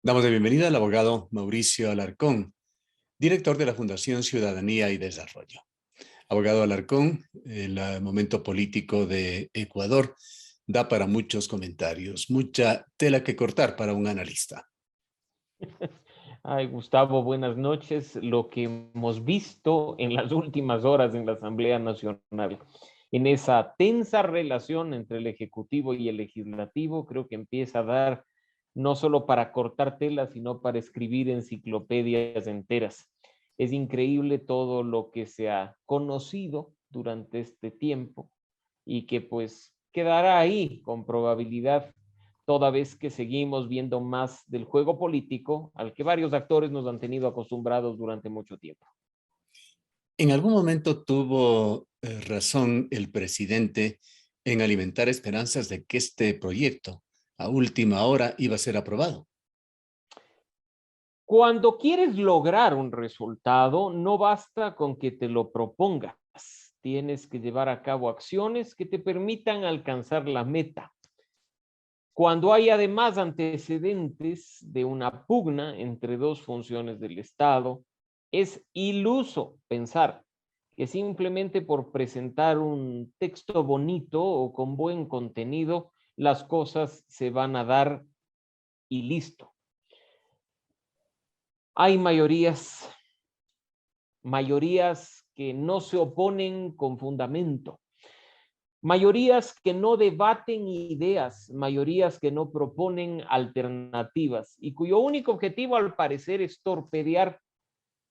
Damos de bienvenida al abogado Mauricio Alarcón, director de la Fundación Ciudadanía y Desarrollo. Abogado Alarcón, el momento político de Ecuador da para muchos comentarios, mucha tela que cortar para un analista. Ay, Gustavo, buenas noches. Lo que hemos visto en las últimas horas en la Asamblea Nacional, en esa tensa relación entre el Ejecutivo y el Legislativo, creo que empieza a dar no solo para cortar tela, sino para escribir enciclopedias enteras. Es increíble todo lo que se ha conocido durante este tiempo y que pues quedará ahí con probabilidad toda vez que seguimos viendo más del juego político al que varios actores nos han tenido acostumbrados durante mucho tiempo. En algún momento tuvo razón el presidente en alimentar esperanzas de que este proyecto a última hora iba a ser aprobado. Cuando quieres lograr un resultado, no basta con que te lo propongas. Tienes que llevar a cabo acciones que te permitan alcanzar la meta. Cuando hay además antecedentes de una pugna entre dos funciones del Estado, es iluso pensar que simplemente por presentar un texto bonito o con buen contenido, las cosas se van a dar y listo. Hay mayorías que no se oponen con fundamento, mayorías que no debaten ideas, mayorías que no proponen alternativas y cuyo único objetivo al parecer es torpedear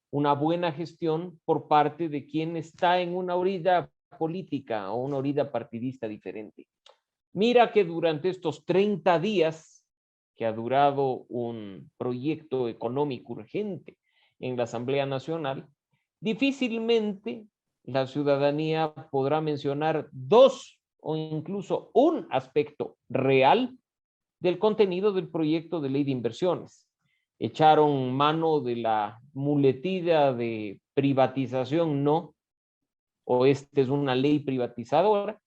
una buena gestión por parte de quien está en una orilla política o una orilla partidista diferente. Mira que durante estos 30 días que ha durado un proyecto económico urgente en la Asamblea Nacional, difícilmente la ciudadanía podrá mencionar dos o incluso un aspecto real del contenido del proyecto de ley de inversiones. Echaron mano de la muletilla de privatización, no, o esta es una ley privatizadora,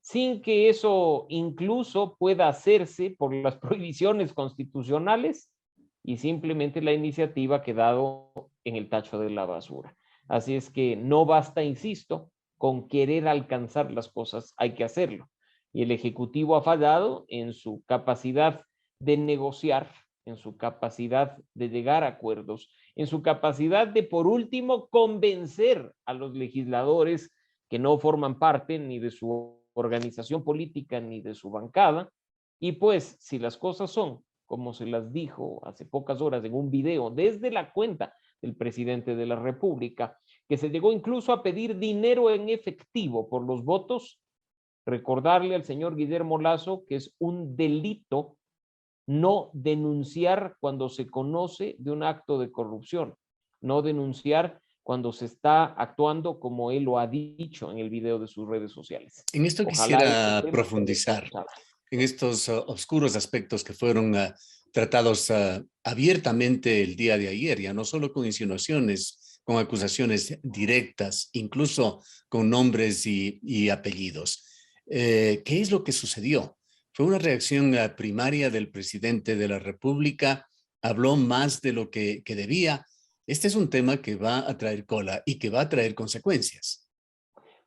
sin que eso incluso pueda hacerse por las prohibiciones constitucionales y simplemente la iniciativa ha quedado en el tacho de la basura. Así es que no basta, insisto, con querer alcanzar las cosas, hay que hacerlo. Y el Ejecutivo ha fallado en su capacidad de negociar, en su capacidad de llegar a acuerdos, en su capacidad de, por último, convencer a los legisladores que no forman parte ni de su organización política ni de su bancada. Y pues, si las cosas son como se las dijo hace pocas horas en un video desde la cuenta del presidente de la República, que se llegó incluso a pedir dinero en efectivo por los votos, recordarle al señor Guillermo Lazo que es un delito no denunciar cuando se conoce de un acto de corrupción, no denunciar cuando se está actuando como él lo ha dicho en el video de sus redes sociales. En esto Ojalá ese quisiera tema se profundizar, resuelva. en estos oscuros aspectos que fueron tratados abiertamente el día de ayer, ya no solo con insinuaciones, con acusaciones directas, incluso con nombres y apellidos. ¿Qué es lo que sucedió? ¿Fue una reacción primaria del presidente de la República? ¿Habló más de lo que debía? Este es un tema que va a traer cola y que va a traer consecuencias.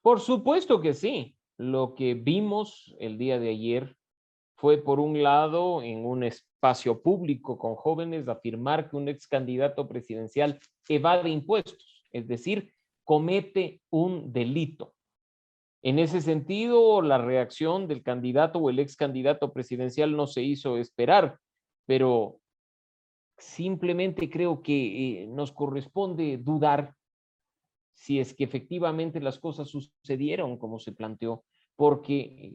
Por supuesto que sí. Lo que vimos el día de ayer fue, por un lado, en un espacio público con jóvenes, afirmar que un ex candidato presidencial evade impuestos, es decir, comete un delito. En ese sentido, la reacción del candidato o el ex candidato presidencial no se hizo esperar, pero simplemente creo que nos corresponde dudar si es que efectivamente las cosas sucedieron como se planteó, porque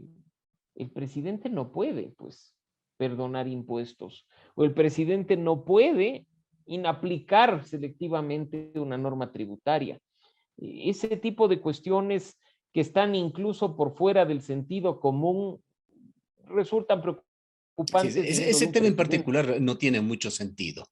el presidente no puede, pues, perdonar impuestos, o el presidente no puede inaplicar selectivamente una norma tributaria. Ese tipo de cuestiones que están incluso por fuera del sentido común resultan Sí, preocupantes viniendo ese de un tema en presidente. particular no tiene mucho sentido.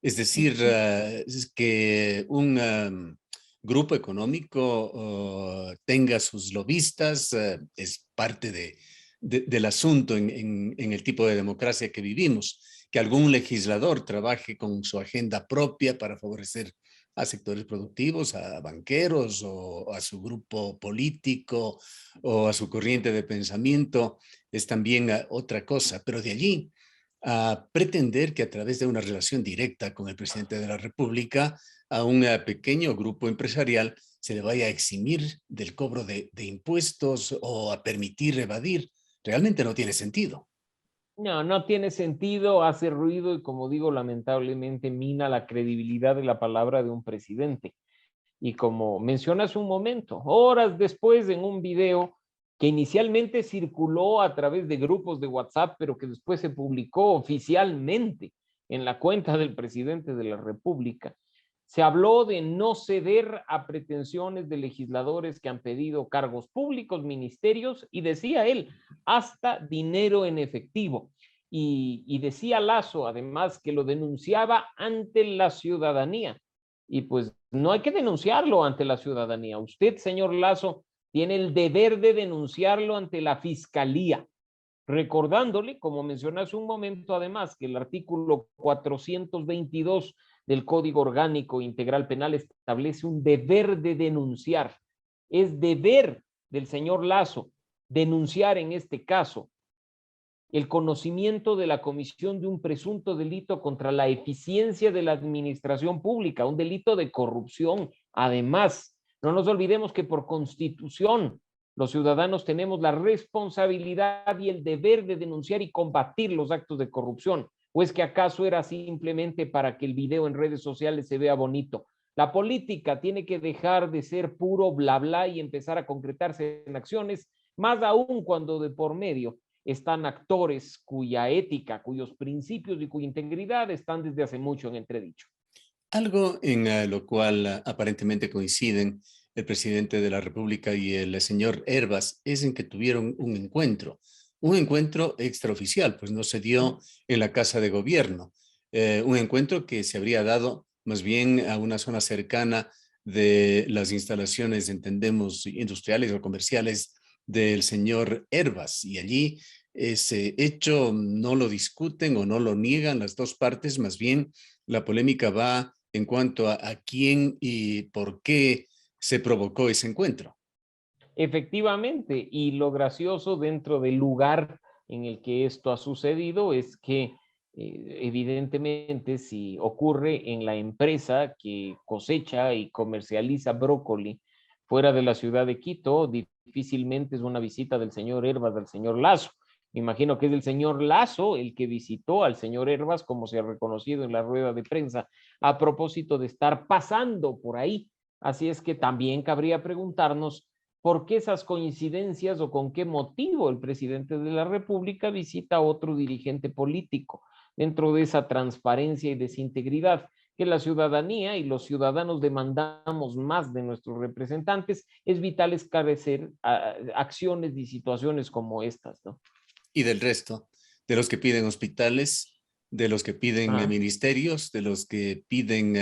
Es decir, es que un grupo económico tenga sus lobistas es parte del asunto en el tipo de democracia que vivimos. que algún legislador trabaje con su agenda propia para favorecer a sectores productivos, a banqueros o a su grupo político o a su corriente de pensamiento, es también otra cosa. Pero de allí a pretender que a través de una relación directa con el presidente de la República, a un pequeño grupo empresarial se le vaya a eximir del cobro de impuestos o a permitir evadir, realmente no tiene sentido. No, no tiene sentido, hace ruido y como digo, lamentablemente mina la credibilidad de la palabra de un presidente. Y como mencionas un momento, horas después en un video que inicialmente circuló a través de grupos de WhatsApp, pero que después se publicó oficialmente en la cuenta del presidente de la República, se habló de no ceder a pretensiones de legisladores que han pedido cargos públicos, ministerios, y decía él, hasta dinero en efectivo. Y decía Lazo, además, que lo denunciaba ante la ciudadanía. Y pues no hay que denunciarlo ante la ciudadanía. Usted, señor Lazo, tiene el deber de denunciarlo ante la fiscalía, recordándole, como mencioné hace un momento, además, que el artículo 422 del Código Orgánico Integral Penal establece un deber de denunciar. Es deber del señor Lazo denunciar en este caso el conocimiento de la comisión de un presunto delito contra la eficiencia de la administración pública, un delito de corrupción. Además, no nos olvidemos que por constitución los ciudadanos tenemos la responsabilidad y el deber de denunciar y combatir los actos de corrupción. ¿O es que acaso era simplemente para que el video en redes sociales se vea bonito? La política tiene que dejar de ser puro bla bla y empezar a concretarse en acciones, más aún cuando de por medio están actores cuya ética, cuyos principios y cuya integridad están desde hace mucho en entredicho. Algo en lo cual aparentemente coinciden el presidente de la República y el señor Hervas es en que tuvieron un encuentro extraoficial, pues no se dio en la Casa de Gobierno, un encuentro que se habría dado más bien a una zona cercana de las instalaciones, entendemos, industriales o comerciales del señor Hervas, y allí ese hecho no lo discuten o no lo niegan las dos partes, más bien la polémica va en cuanto a quién y por qué se provocó ese encuentro. Efectivamente, y lo gracioso dentro del lugar en el que esto ha sucedido es que evidentemente si ocurre en la empresa que cosecha y comercializa brócoli fuera de la ciudad de Quito, difícilmente es una visita del señor Hervas, del señor Lazo. Me imagino que es el señor Lazo el que visitó al señor Hervas, como se ha reconocido en la rueda de prensa, a propósito de estar pasando por ahí. Así es que también cabría preguntarnos por qué esas coincidencias o con qué motivo el presidente de la República visita a otro dirigente político dentro de esa transparencia y desintegridad que la ciudadanía y los ciudadanos demandamos más de nuestros representantes. Es vital esclarecer acciones y situaciones como estas, ¿no? Y del resto, de los que piden hospitales, de los que piden Ah, ministerios, de los que piden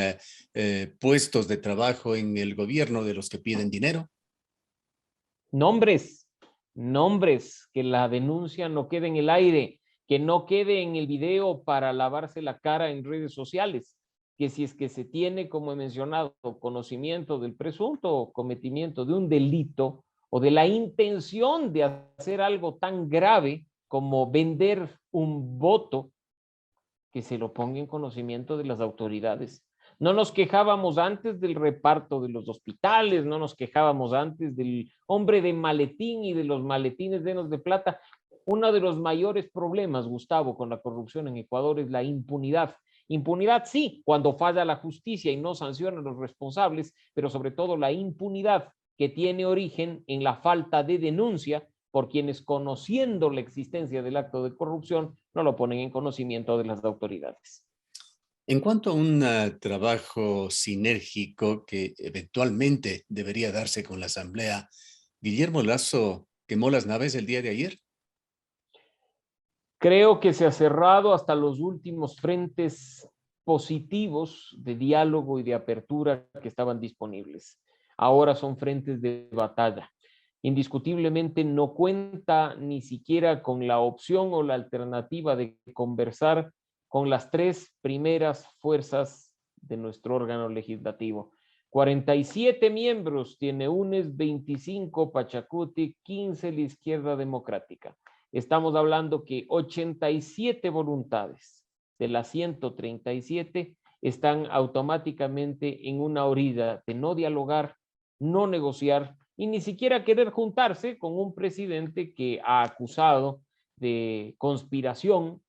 puestos de trabajo en el gobierno, de los que piden dinero. nombres, nombres, que la denuncia no quede en el aire, que no quede en el video para lavarse la cara en redes sociales, que si es que se tiene, como he mencionado, conocimiento del presunto cometimiento de un delito o de la intención de hacer algo tan grave como vender un voto, que se lo ponga en conocimiento de las autoridades. No nos quejábamos antes del reparto de los hospitales, no nos quejábamos antes del hombre de maletín y de los maletines llenos de plata. Uno de los mayores problemas, Gustavo, con la corrupción en Ecuador es la impunidad. Impunidad sí, cuando falla la justicia y no sanciona a los responsables, pero sobre todo la impunidad que tiene origen en la falta de denuncia por quienes, conociendo la existencia del acto de corrupción, no lo ponen en conocimiento de las autoridades. En cuanto a un trabajo sinérgico que eventualmente debería darse con la Asamblea, Guillermo Lazo quemó las naves el día de ayer. Creo que se ha cerrado hasta los últimos frentes positivos de diálogo y de apertura que estaban disponibles. Ahora son frentes de batalla. Indiscutiblemente no cuenta ni siquiera con la opción o la alternativa de conversar con las tres primeras fuerzas de nuestro órgano legislativo. 47 miembros tiene UNES, 25 Pachacuti, 15 la Izquierda Democrática. Estamos hablando que 87 voluntades de las 137 están automáticamente en una orilla de no dialogar, no negociar y ni siquiera querer juntarse con un presidente que ha acusado de conspiración,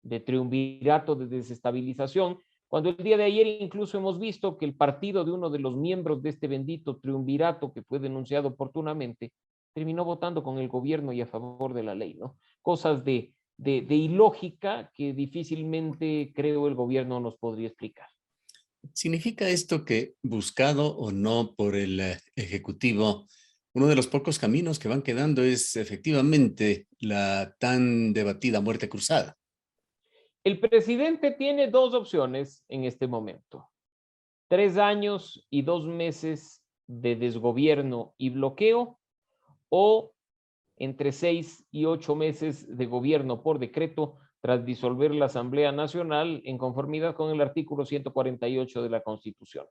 de triunvirato, de desestabilización, cuando el día de ayer incluso hemos visto que el partido de uno de los miembros de este bendito triunvirato que fue denunciado oportunamente terminó votando con el gobierno y a favor de la ley, ¿no? Cosas de ilógica que difícilmente creo el gobierno nos podría explicar. ¿Significa esto que, buscado o no por el Ejecutivo, uno de los pocos caminos que van quedando es efectivamente la tan debatida muerte cruzada? El presidente tiene dos opciones en este momento: 3 años y 2 meses de desgobierno y bloqueo, o entre 6 y 8 meses de gobierno por decreto tras disolver la Asamblea Nacional en conformidad con el artículo 148 de la Constitución.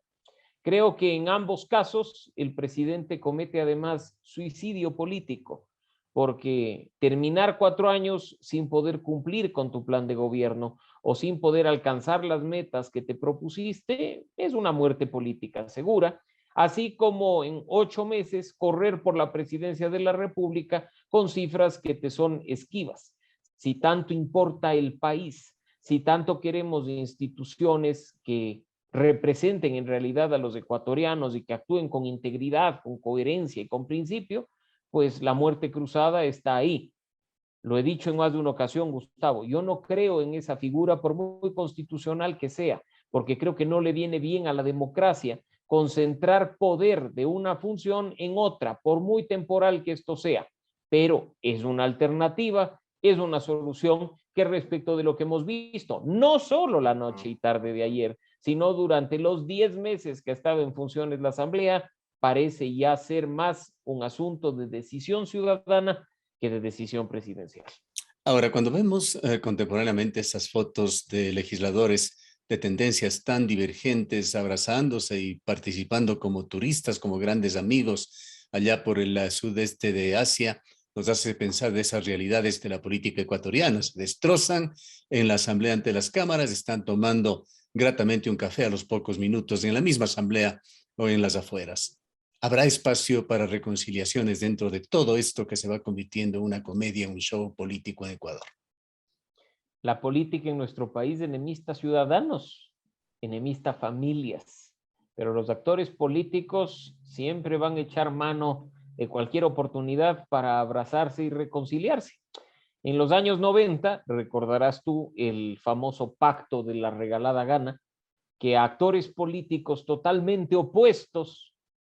Creo que en ambos casos el presidente comete además suicidio político, porque terminar 4 años sin poder cumplir con tu plan de gobierno o sin poder alcanzar las metas que te propusiste es una muerte política segura, así como en 8 meses correr por la presidencia de la República con cifras que te son esquivas. Si tanto importa el país, si tanto queremos instituciones que representen en realidad a los ecuatorianos y que actúen con integridad, con coherencia y con principio, pues la muerte cruzada está ahí. Lo he dicho en más de una ocasión, Gustavo, yo no creo en esa figura por muy constitucional que sea, porque creo que no le viene bien a la democracia concentrar poder de una función en otra, por muy temporal que esto sea, pero es una alternativa, es una solución que respecto de lo que hemos visto, no solo la noche y tarde de ayer, sino durante los 10 meses que ha estado en funciones la Asamblea, parece ya ser más un asunto de decisión ciudadana que de decisión presidencial. Ahora, cuando vemos contemporáneamente estas fotos de legisladores de tendencias tan divergentes, abrazándose y participando como turistas, como grandes amigos allá por el sudeste de Asia, nos hace pensar de esas realidades de la política ecuatoriana. Se destrozan en la asamblea ante las cámaras, están tomando gratamente un café a los pocos minutos en la misma asamblea o en las afueras. ¿Habrá espacio para reconciliaciones dentro de todo esto que se va convirtiendo en una comedia, un show político en Ecuador? La política en nuestro país enemista ciudadanos, enemista familias, pero los actores políticos siempre van a echar mano de cualquier oportunidad para abrazarse y reconciliarse. En los años 90, recordarás tú el famoso pacto de la regalada gana, que actores políticos totalmente opuestos,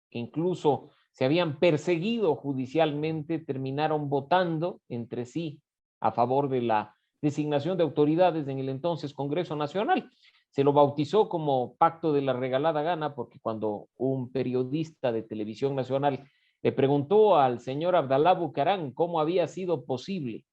que incluso se habían perseguido judicialmente, terminaron votando entre sí a favor de la designación de autoridades en el entonces Congreso Nacional. Se lo bautizó como Pacto de la Regalada Gana porque cuando un periodista de Televisión Nacional le preguntó al señor Abdalá Bucarán cómo había sido posible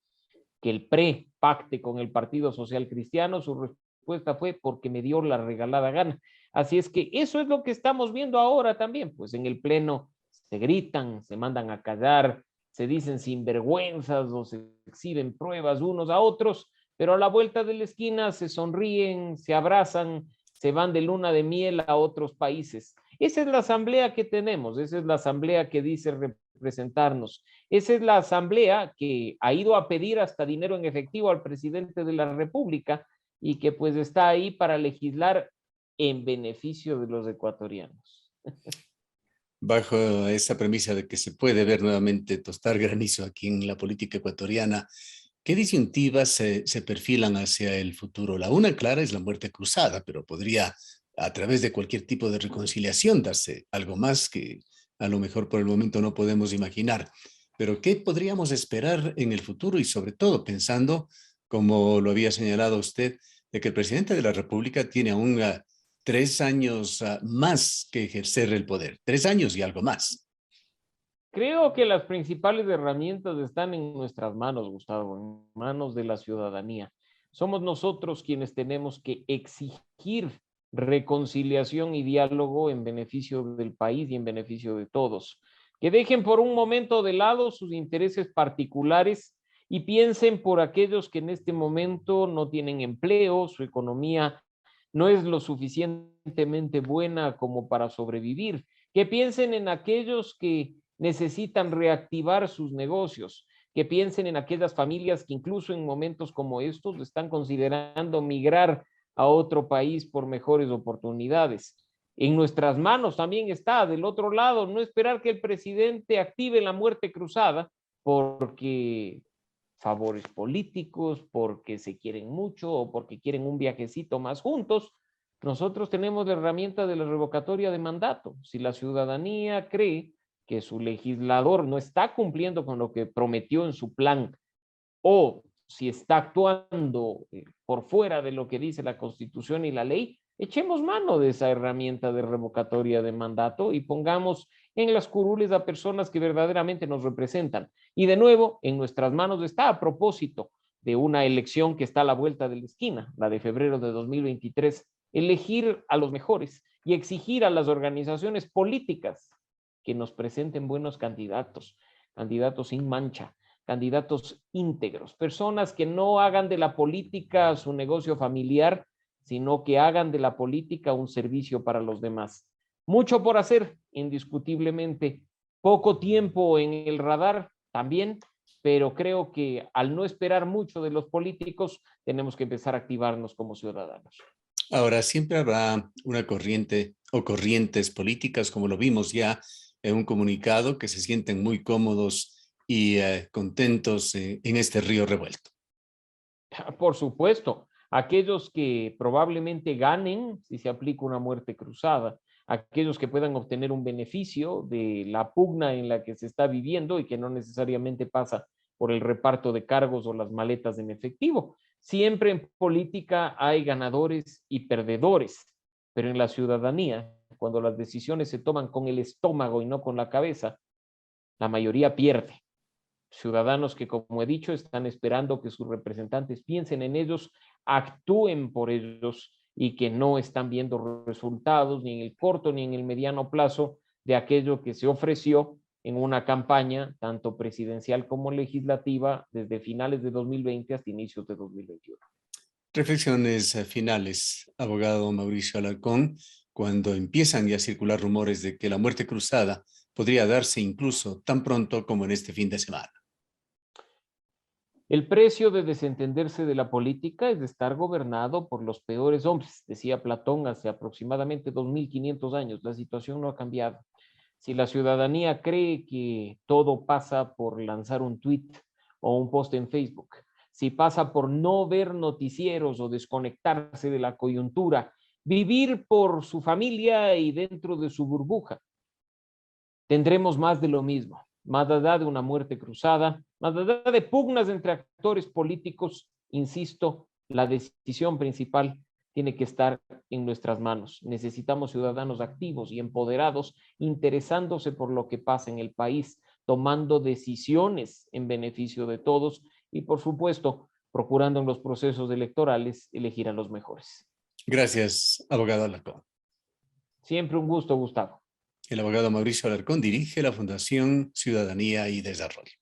que el PRE pacte con el Partido Social Cristiano, su respuesta fue porque me dio la regalada gana. Así es que eso es lo que estamos viendo ahora también, pues en el Pleno se gritan, se mandan a callar, se dicen sinvergüenzas o se exhiben pruebas unos a otros, pero a la vuelta de la esquina se sonríen, se abrazan, se van de luna de miel a otros países. Esa es la asamblea que tenemos, esa es la asamblea que dice representarnos. Esa es la asamblea que ha ido a pedir hasta dinero en efectivo al presidente de la República y que pues está ahí para legislar en beneficio de los ecuatorianos. Bajo esa premisa de que se puede ver nuevamente tostar granizo aquí en la política ecuatoriana, ¿qué disyuntivas se perfilan hacia el futuro? La una clara es la muerte cruzada, pero podría a través de cualquier tipo de reconciliación darse algo más que a lo mejor por el momento no podemos imaginar. Pero ¿qué podríamos esperar en el futuro? Y sobre todo pensando, como lo había señalado usted, de que el presidente de la República tiene aún 3 años más que ejercer el poder. 3 años y algo más. Creo que las principales herramientas están en nuestras manos, Gustavo, en manos de la ciudadanía. somos nosotros quienes tenemos que exigir reconciliación y diálogo en beneficio del país y en beneficio de todos. Que dejen por un momento de lado sus intereses particulares y piensen por aquellos que en este momento no tienen empleo, su economía no es lo suficientemente buena como para sobrevivir. Que piensen en aquellos que necesitan reactivar sus negocios, que piensen en aquellas familias que incluso en momentos como estos están considerando migrar a otro país por mejores oportunidades. En nuestras manos también está, del otro lado, no esperar que el presidente active la muerte cruzada porque favores políticos, porque se quieren mucho o porque quieren un viajecito más juntos. Nosotros tenemos la herramienta de la revocatoria de mandato. Si la ciudadanía cree que su legislador no está cumpliendo con lo que prometió en su plan o si está actuando por fuera de lo que dice la Constitución y la ley, echemos mano de esa herramienta de revocatoria de mandato y pongamos en las curules a personas que verdaderamente nos representan. Y de nuevo, en nuestras manos está, a propósito de una elección que está a la vuelta de la esquina, la de febrero de 2023, elegir a los mejores y exigir a las organizaciones políticas que nos presenten buenos candidatos, candidatos sin mancha, candidatos íntegros, personas que no hagan de la política su negocio familiar, sino que hagan de la política un servicio para los demás. Mucho por hacer, indiscutiblemente. Poco tiempo en el radar también, pero creo que al no esperar mucho de los políticos, tenemos que empezar a activarnos como ciudadanos. Ahora, siempre habrá una corriente o corrientes políticas, como lo vimos ya en un comunicado, que se sienten muy cómodos y contentos en este río revuelto. Por supuesto, aquellos que probablemente ganen si se aplica una muerte cruzada, aquellos que puedan obtener un beneficio de la pugna en la que se está viviendo y que no necesariamente pasa por el reparto de cargos o las maletas en efectivo. Siempre en política hay ganadores y perdedores, pero en la ciudadanía, cuando las decisiones se toman con el estómago y no con la cabeza, la mayoría pierde. Ciudadanos que, como he dicho, están esperando que sus representantes piensen en ellos, actúen por ellos y que no están viendo resultados ni en el corto ni en el mediano plazo de aquello que se ofreció en una campaña tanto presidencial como legislativa desde finales de 2020 hasta inicios de 2021. Reflexiones finales, abogado Mauricio Alarcón, cuando empiezan ya a circular rumores de que la muerte cruzada podría darse incluso tan pronto como en este fin de semana. El precio de desentenderse de la política es de estar gobernado por los peores hombres, decía Platón hace aproximadamente 2500 años. La situación no ha cambiado. Si la ciudadanía cree que todo pasa por lanzar un tweet o un post en Facebook, si pasa por no ver noticieros o desconectarse de la coyuntura, vivir por su familia y dentro de su burbuja, tendremos más de lo mismo, más allá de una muerte cruzada, más allá de pugnas entre actores políticos. Insisto, la decisión principal tiene que estar en nuestras manos. Necesitamos ciudadanos activos y empoderados, interesándose por lo que pasa en el país, tomando decisiones en beneficio de todos y, por supuesto, procurando en los procesos electorales elegir a los mejores. Gracias, abogado Alarcón. Siempre un gusto, Gustavo. El abogado Mauricio Alarcón dirige la Fundación Ciudadanía y Desarrollo.